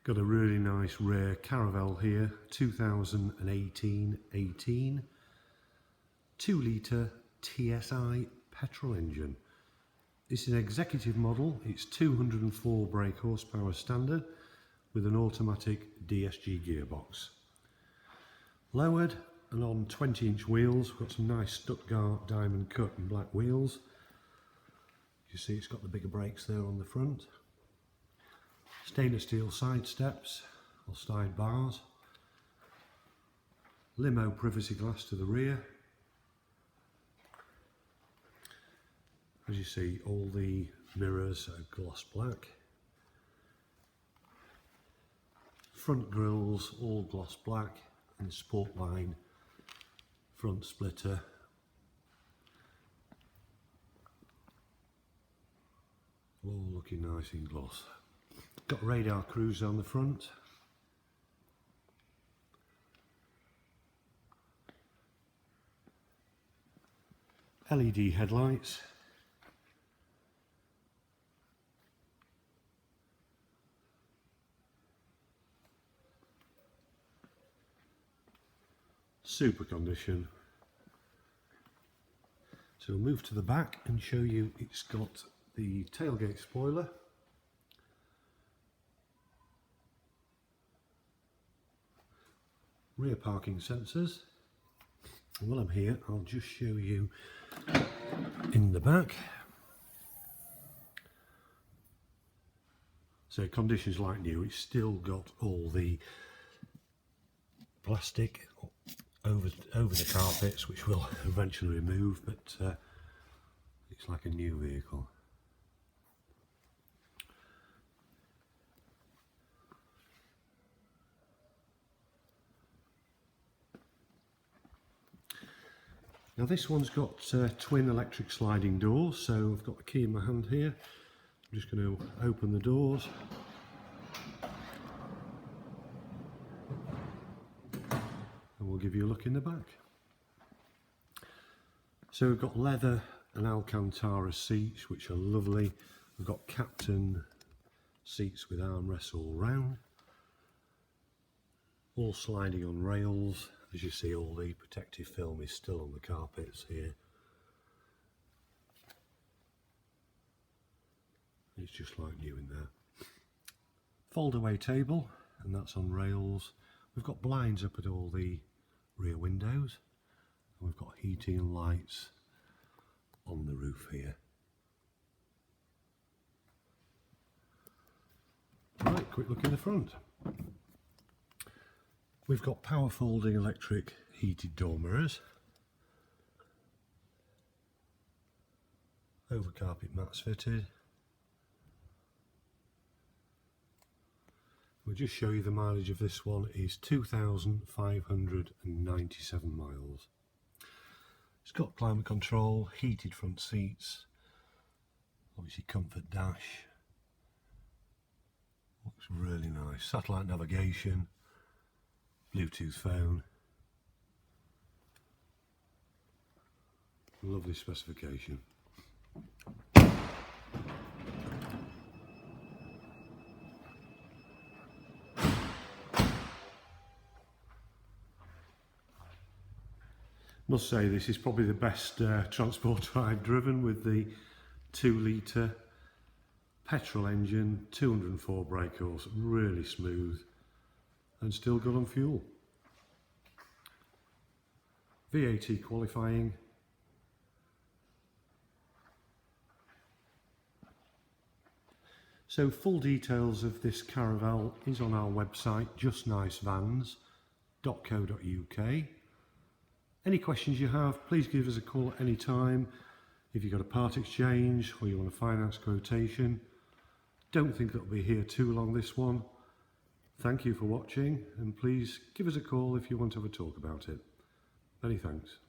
Got a really nice rare Caravelle here, 2018 2 litre TSi petrol engine. It's an executive model, it's 204 brake horsepower standard with an automatic DSG gearbox. Lowered and on 20-inch wheels, we've got some nice Stuttgart diamond cut and black wheels. You see it's got the bigger brakes there on the front. Stainless steel side steps or side bars. Limo privacy glass to the rear. As you see, all the mirrors are gloss black. Front grills all gloss black and sport line front splitter. All looking nice in gloss. Got radar cruise on the front. LED headlights. Super condition. So we'll move to the back and show you it's got the tailgate spoiler. Rear parking sensors, and while I'm here I'll just show you in the back. So conditions like new, it's still got all the plastic over the carpets, which we'll eventually remove, but it's like a new vehicle. Now this one's got twin electric sliding doors, so I've got the key in my hand here. I'm just going to open the doors. And we'll give you a look in the back. So we've got leather and Alcantara seats, which are lovely. We've got captain seats with armrests all round. All sliding on rails. As you see, all the protective film is still on the carpets here. It's just like new in there. Fold away table, and that's on rails. We've got blinds up at all the rear windows. And we've got heating and lights on the roof here. Right, quick look in the front. We've got power folding electric heated door mirrors, over carpet mats fitted. We'll just show you the mileage of this one is 2,597 miles. It's got climate control, heated front seats, obviously comfort dash, looks really nice, satellite navigation, Bluetooth phone. Lovely specification. Must say this is probably the best transporter I've driven, with the 2 litre petrol engine, 204 brake horse, really smooth and still good on fuel. VAT qualifying. So full details of this Caravelle is on our website, justnicevans.co.uk. Any questions you have, please give us a call at any time. If you've got a part exchange or you want a finance quotation, don't think that'll be here too long, this one. Thank you for watching, and please give us a call if you want to have a talk about it. Many thanks.